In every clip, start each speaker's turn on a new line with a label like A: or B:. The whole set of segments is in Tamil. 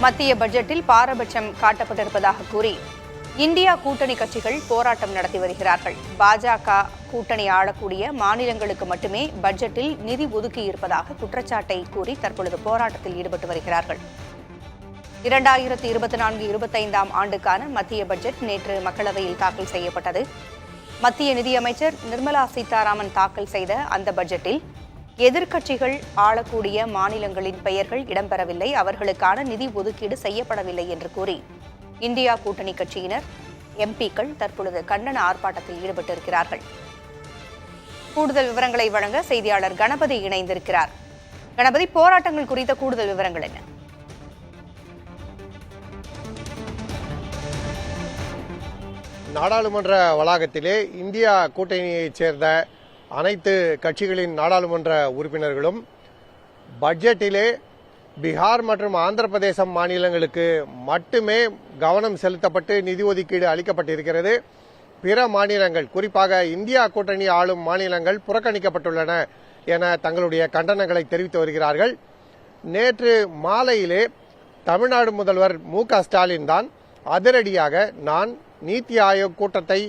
A: மத்திய பட்ஜெட்டில் பாரபட்சம் காட்டப்பட்டிருப்பதாக கூறி இந்தியா கூட்டணி கட்சிகள் போராட்டம் நடத்தி வருகிறார்கள். பாஜக கூட்டணி ஆளக்கூடிய மாநிலங்களுக்கு மட்டுமே பட்ஜெட்டில் நிதி ஒதுக்கியிருப்பதாக குற்றச்சாட்டை கூறி தற்பொழுது போராட்டத்தில் ஈடுபட்டு வருகிறார்கள். 2024-25 ஆண்டுக்கான மத்திய பட்ஜெட் நேற்று மக்களவையில் தாக்கல் செய்யப்பட்டது. மத்திய நிதியமைச்சர் நிர்மலா சீதாராமன் தாக்கல் செய்த அந்த பட்ஜெட்டில் எதிர்க்கட்சிகள் ஆளக்கூடிய மாநிலங்களின் பெயர்கள் இடம்பெறவில்லை, அவர்களுக்கான நிதி ஒதுக்கீடு செய்யப்படவில்லை என்று கூறி இந்தியா கூட்டணி கட்சியினர் எம்பிக்கள் தற்பொழுது கண்டன ஆர்ப்பாட்டத்தில் ஈடுபட்டிருக்கிறார்கள். கூடுதல் விவரங்களை வழங்க செய்தியாளர் கணபதி இணைந்திருக்கிறார். கணபதி, போராட்டங்கள் குறித்த கூடுதல் விவரங்கள் என்ன?
B: நாடாளுமன்ற வளாகத்திலே இந்தியா கூட்டணியைச் சேர்ந்த அனைத்து கட்சிகளின் நாடாளுமன்ற உறுப்பினர்களும் பட்ஜெட்டிலே பீகார் மற்றும் ஆந்திர பிரதேசம் மாநிலங்களுக்கு மட்டுமே கவனம் செலுத்தப்பட்டு நிதி ஒதுக்கீடு அளிக்கப்பட்டிருக்கிறது. பிற மாநிலங்கள், குறிப்பாக இந்தியா கூட்டணி ஆளும் மாநிலங்கள் புறக்கணிக்கப்பட்டுள்ளன என தங்களுடைய கண்டனங்களை தெரிவித்து வருகிறார்கள். நேற்று மாலையிலே தமிழ்நாடு முதல்வர் மு.க.ஸ்டாலின் தான் அதிரடியாக நான் நீத்தி ஆயோக் கூட்டத்தை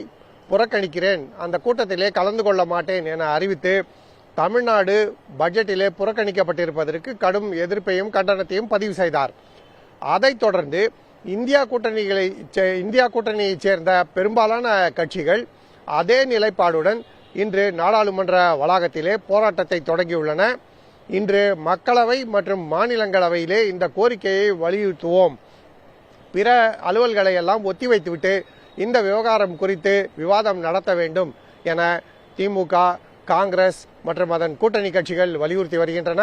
B: புறக்கணிக்கிறேன், அந்த கூட்டத்திலே கலந்து கொள்ள மாட்டேன் என அறிவித்து தமிழ்நாடு பட்ஜெட்டிலே புறக்கணிக்கப்பட்டிருப்பதற்கு கடும் எதிர்ப்பையும் கண்டனத்தையும் பதிவு செய்தார். அதைத் தொடர்ந்து இந்தியா கூட்டணியைச் சேர்ந்த பெரும்பாலான கட்சிகள் அதே நிலைப்பாடுடன் இன்று நாடாளுமன்ற வளாகத்திலே போராட்டத்தை தொடங்கியுள்ளன. இன்று மக்களவை மற்றும் மாநிலங்களவையிலே இந்த கோரிக்கையை வலியுறுத்துவோம், பிற அலுவல்களை எல்லாம் ஒத்திவைத்துவிட்டு இந்த விவகாரம் குறித்து விவாதம் நடத்த வேண்டும் என திமுக, காங்கிரஸ் மற்றும் அதன் கூட்டணி கட்சிகள் வலியுறுத்தி வருகின்றன.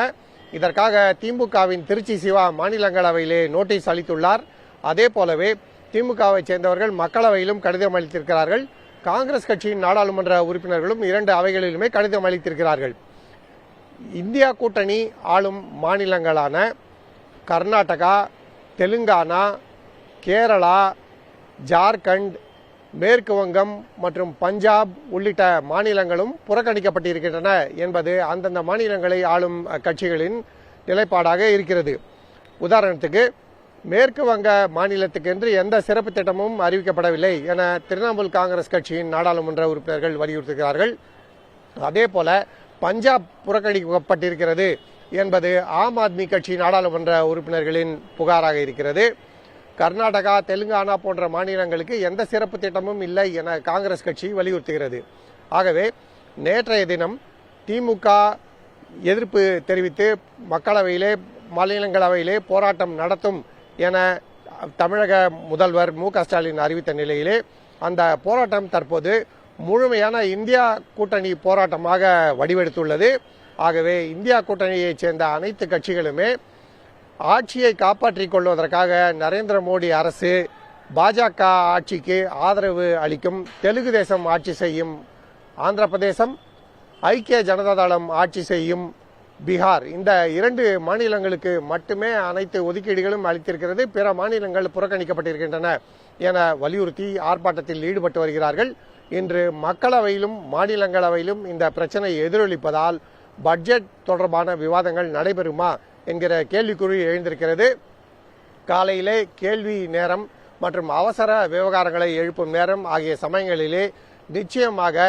B: இதற்காக திமுகவின் திருச்சி சிவா மாநிலங்களவையிலே நோட்டீஸ் அளித்துள்ளார். அதே போலவே திமுகவை சேர்ந்தவர்கள் மக்களவையிலும் கடிதம் அளித்திருக்கிறார்கள். காங்கிரஸ் கட்சியின் நாடாளுமன்ற உறுப்பினர்களும் 2 அவைகளிலுமே கடிதம் அளித்திருக்கிறார்கள். இந்தியா கூட்டணி ஆளும் மாநிலங்களான கர்நாடகா, தெலுங்கானா, கேரளா, ஜார்க்கண்ட், மேற்கு வங்கம் மற்றும் பஞ்சாப் உள்ளிட்ட மாநிலங்களும் புறக்கணிக்கப்பட்டிருக்கின்றன என்பது அந்தந்த மாநிலங்களை ஆளும் கட்சிகளின் நிலைப்பாடாக இருக்கிறது. உதாரணத்துக்கு மேற்கு வங்க மாநிலத்துக்கென்று எந்த சிறப்பு திட்டமும் அறிவிக்கப்படவில்லை என திரிணாமுல் காங்கிரஸ் கட்சியின் நாடாளுமன்ற உறுப்பினர்கள் வலியுறுத்துகிறார்கள். அதே போல பஞ்சாப் புறக்கணிக்கப்பட்டிருக்கிறது என்பது ஆம் ஆத்மி கட்சி நாடாளுமன்ற உறுப்பினர்களின் புகாராக இருக்கிறது. கர்நாடகா, தெலுங்கானா போன்ற மாநிலங்களுக்கு எந்த சிறப்பு திட்டமும் இல்லை என காங்கிரஸ் கட்சி வலியுறுத்துகிறது. ஆகவே நேற்றைய தினம் திமுக எதிர்ப்பு தெரிவித்து மக்களவையிலே மாநிலங்களவையிலே போராட்டம் நடத்தும் என தமிழக முதல்வர் மு.க.ஸ்டாலின் அறிவித்த நிலையிலே அந்த போராட்டம் தற்போது முழுமையான இந்தியா கூட்டணி போராட்டமாக வடிவெடுத்துள்ளது. ஆகவே இந்தியா கூட்டணியைச் சேர்ந்த அனைத்து கட்சிகளுமே ஆட்சியை காப்பாற்றிக் கொள்வதற்காக நரேந்திர மோடி அரசு பாஜக ஆட்சிக்கு ஆதரவு அளிக்கும், தெலுங்கு தேசம் ஆட்சி செய்யும் ஆந்திர பிரதேசம், ஐக்கிய ஜனதா தளம் ஆட்சி செய்யும் பீகார், இந்த 2 மாநிலங்களுக்கு மட்டுமே அனைத்து ஒதுக்கீடுகளும் அளித்திருக்கிறது, பிற மாநிலங்கள் புறக்கணிக்கப்பட்டிருக்கின்றன என வலியுறுத்தி ஆர்ப்பாட்டத்தில் ஈடுபட்டு வருகிறார்கள். இன்று மக்களவையிலும் மாநிலங்களவையிலும் இந்த பிரச்சனை எதிரொலிப்பதால் பட்ஜெட் தொடர்பான விவாதங்கள் நடைபெறுமா என்கிற கேள்விக்குறி எழுந்திருக்கிறது. காலையிலே கேள்வி நேரம் மற்றும் அவசர விவகாரங்களை எழுப்பும் நேரம் ஆகிய சமயங்களிலே நிச்சயமாக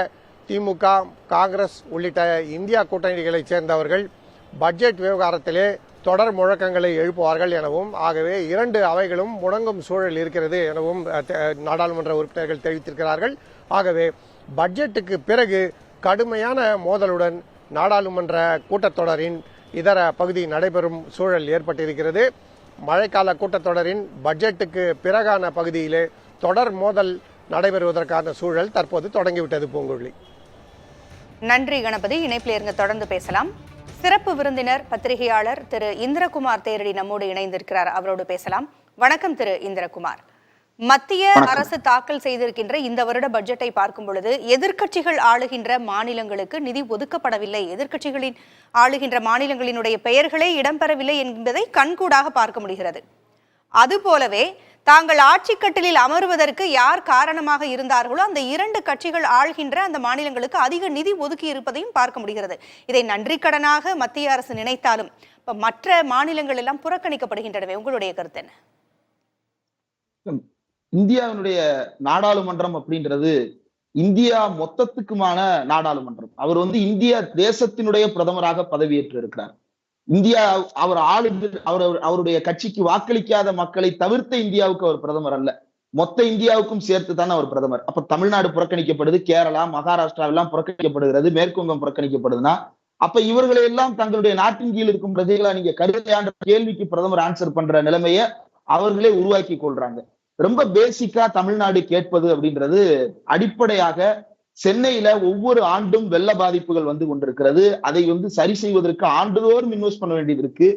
B: திமுக, காங்கிரஸ் உள்ளிட்ட இந்தியா கூட்டணிகளைச் சேர்ந்தவர்கள் பட்ஜெட் விவகாரத்திலே தொடர் முழக்கங்களை எழுப்புவார்கள் எனவும், ஆகவே 2 அவைகளும் முடங்கும் சூழல் இருக்கிறது எனவும் நாடாளுமன்ற உறுப்பினர்கள் தெரிவித்திருக்கிறார்கள். ஆகவே பட்ஜெட்டுக்கு பிறகு கடுமையான மோதலுடன் நாடாளுமன்ற கூட்டத்தொடரின் இதர பகுதி நடைபெறும் சூழல் ஏற்பட்டிருக்கிறது. மழைக்கால கூட்டத்தொடரின் பட்ஜெட்டுக்கு பிறகான பகுதியிலே தொடர் மோதல் நடைபெறுவதற்கான சூழல் தற்போது தொடங்கிவிட்டது. பூங்குழலி,
A: நன்றி கணபதி. இணைப்பில் இருங்க, தொடர்ந்து பேசலாம். சிறப்பு விருந்தினர் பத்திரிகையாளர் திரு இந்திரகுமார் தேரடி நம்மோடு இணைந்திருக்கிறார், அவரோடு பேசலாம். வணக்கம் திரு இந்திரகுமார். மத்திய அரசு தாக்கல் செய்திருக்கின்ற இந்த வருட பட்ஜெட்டை பார்க்கும் பொழுது எதிர்க்கட்சிகள் ஆளுகின்ற மாநிலங்களுக்கு நிதி ஒதுக்கப்படவில்லை, எதிர்க்கட்சிகளின் ஆளுகின்ற மாநிலங்களினுடைய பெயர்களே இடம்பெறவில்லை என்பதை கண்கூடாக பார்க்க முடிகிறது. அதுபோலவே தாங்கள் ஆட்சி கட்டிலில் அமர்வதற்கு யார் காரணமாக இருந்தார்களோ அந்த 2 கட்சிகள் ஆள்கின்ற அந்த மாநிலங்களுக்கு அதிக நிதி ஒதுக்கி இருப்பதையும் பார்க்க முடிகிறது. இதை நன்றி கடனாக மத்திய அரசு நினைத்தாலும் இப்ப மற்ற மாநிலங்கள் எல்லாம் புறக்கணிக்கப்படுகின்றனவே, உங்களுடைய கருத்து என்ன?
C: இந்தியாவினுடைய நாடாளுமன்றம் அப்படின்றது இந்தியா மொத்தத்துக்குமான நாடாளுமன்றம். அவர் இந்திய தேசத்தினுடைய பிரதமராக பதவியேற்று இருக்கிறார். இந்தியா அவர் அவருடைய கட்சிக்கு வாக்களிக்காத மக்களை தவிர்த்த இந்தியாவுக்கு அவர் பிரதமர் அல்ல, மொத்த இந்தியாவுக்கும் சேர்த்து தானே அவர் பிரதமர். அப்ப தமிழ்நாடு புறக்கணிக்கப்படுது, கேரளா, மகாராஷ்டிரா எல்லாம் புறக்கணிக்கப்படுகிறது, மேற்குவங்கம் புறக்கணிக்கப்படுதுன்னா அப்ப இவர்களை எல்லாம் தங்களுடைய நாட்டின் கீழ் இருக்கும் பிரஜைகளா நீங்க கருதையான்ற கேள்விக்கு பிரதமர் ஆன்சர் பண்ற நிலைமையை அவர்களே உருவாக்கி கொள்றாங்க. ரொம்ப பேசிக்கா தமிழ்நாடு கேட்பது அப்படின்றது அடிப்படையாக சென்னையில ஒவ்வொரு ஆண்டும் வெள்ள பாதிப்புகள் வந்து கொண்டிருக்கிறது. அதை சரி செய்வதற்கு ஆண்டுதோறும் இன்வெஸ்ட் பண்ண வேண்டியது இருக்கு.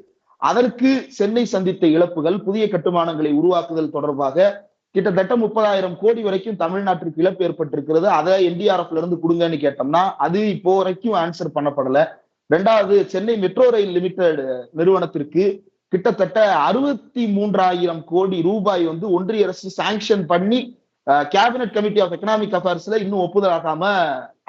C: அதற்கு சென்னை சந்தித்த இழப்புகள், புதிய கட்டுமானங்களை உருவாக்குதல் தொடர்பாக கிட்டத்தட்ட 30,000 கோடி வரைக்கும் தமிழ்நாட்டிற்கு இழப்பு ஏற்பட்டிருக்கிறது. அதை NDRFல இருந்து கொடுங்கன்னு கேட்டோம்னா அது இப்போ வரைக்கும் ஆன்சர் பண்ணப்படல. ரெண்டாவது, சென்னை மெட்ரோ ரயில் லிமிடெட் நிறுவனத்திற்கு கிட்டத்தட்ட 63,000 கோடி ரூபாய் ஒன்றிய அரசு சாங்ஷன் பண்ணி கேபினட் கமிட்டி ஆஃப் எக்கனாமிக் அஃபேர்ஸ்ல இன்னும் ஒப்புதல் ஆகாம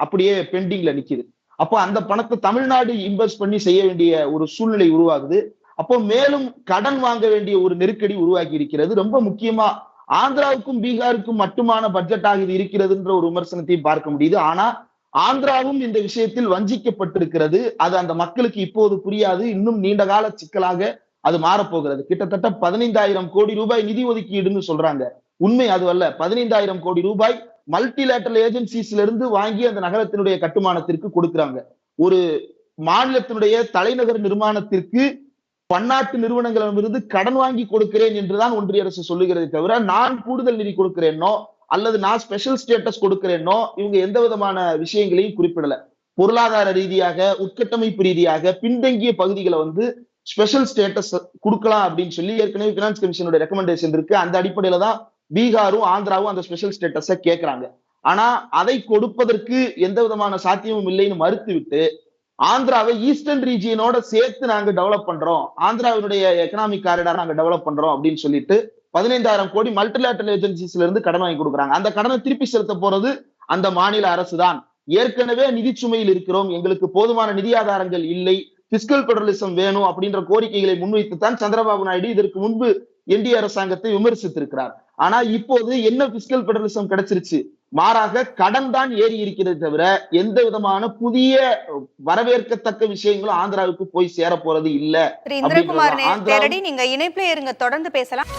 C: அப்படியே பெண்டிங்ல நிக்குது. அப்போ அந்த பணத்தை தமிழ்நாடு இன்வெஸ்ட் பண்ணி செய்ய வேண்டிய ஒரு சூழ்நிலை உருவாகுது. அப்போ மேலும் கடன் வாங்க வேண்டிய ஒரு நெருக்கடி உருவாக்கி இருக்கிறது. ரொம்ப முக்கியமா ஆந்திராவுக்கும் பீகாருக்கும் மட்டுமான பட்ஜெட்டாக இது இருக்கிறதுன்ற ஒரு விமர்சனத்தையும் பார்க்க முடியுது. ஆனா ஆந்திராவும் இந்த விஷயத்தில் வஞ்சிக்கப்பட்டிருக்கிறது. அது அந்த மக்களுக்கு இப்போது புரியாது, இன்னும் நீண்ட கால சிக்கலாக அது மாறப்போகிறது. கிட்டத்தட்ட 15,000 கோடி ரூபாய் நிதி ஒதுக்கீடுன்னு சொல்றாங்க. உண்மை அது அல்ல. 15,000 கோடி ரூபாய் மல்டிலேட்டரல் ஏஜென்சிஸ்ல இருந்து வாங்கி அந்த நகரத்தினுடைய கட்டுமானத்திற்கு கொடுக்கிறாங்க. ஒரு மாநிலத்தினுடைய தலைநகர் நிர்மாணத்திற்கு பன்னாட்டு நிறுவனங்களிடமிருந்து கடன் வாங்கி கொடுக்கிறேன் என்றுதான் ஒன்றிய அரசு சொல்லுகிறதை தவிர நான் கூடுதல் நிதி கொடுக்கிறேனோ அல்லது நான் ஸ்பெஷல் ஸ்டேட்டஸ் கொடுக்கிறேனோ இவங்க எந்த விதமான விஷயங்களையும் குறிப்பிடல. பொருளாதார ரீதியாக, உட்கட்டமைப்பு ரீதியாக பின்தங்கிய பகுதிகளை ஸ்பெஷல் ஸ்டேட்டஸ் கொடுக்கலாம் அப்படின்னு சொல்லி ஏற்கனவே பினான்ஸ் கமிஷனோட ரெக்கமெண்டேஷன் இருக்கு. அந்த அடிப்படையில தான் பீகாரும் ஆந்திராவும் அந்த ஸ்பெஷல் ஸ்டேட்டஸை கேட்கிறாங்க. ஆனா அதை கொடுப்பதற்கு எந்த விதமான சாத்தியமும் இல்லைன்னு மறுத்துவிட்டு ஆந்திராவை ஈஸ்டர்ன் ரீஜியனோட சேர்த்து நாங்க டெவலப் பண்றோம், ஆந்திராவினுடைய எக்கனாமிக் காரிடார் நாங்க டெவலப் பண்றோம் அப்படின்னு சொல்லிட்டு 15,000 கோடி மல்டிலேட்டரல் ஏஜென்சிஸ்ல இருந்து கடன் வாங்கி கொடுக்குறாங்க. அந்த கடனை திருப்பி செலுத்த போறது அந்த மாநில அரசு தான். ஏற்கனவே நிதி சுமையில் இருக்கிறோம், எங்களுக்கு போதுமான நிதி ஆதாரங்கள் இல்லை, பிஸ்கல் பெடரலிசம் வேணும் அப்படின்ற கோரிக்கைகளை முன்வைத்துத்தான் சந்திரபாபு நாயுடு இதற்கு முன்பு NDA அரசாங்கத்தை விமர்சித்திருக்கிறார். ஆனா இப்போது என்ன பிஸ்கல் பெடரலிசம் கிடைச்சிருச்சு? மாறாக கடன் தான் ஏறி இருக்கிறது தவிர எந்த விதமான புதிய வரவேற்கத்தக்க விஷயங்களும் ஆந்திராவுக்கு போய் சேர போறது இல்ல.
A: திரு இந்திரகுமார், நீங்க இணைப்பிலே இருங்க, தொடர்ந்து பேசலாம்.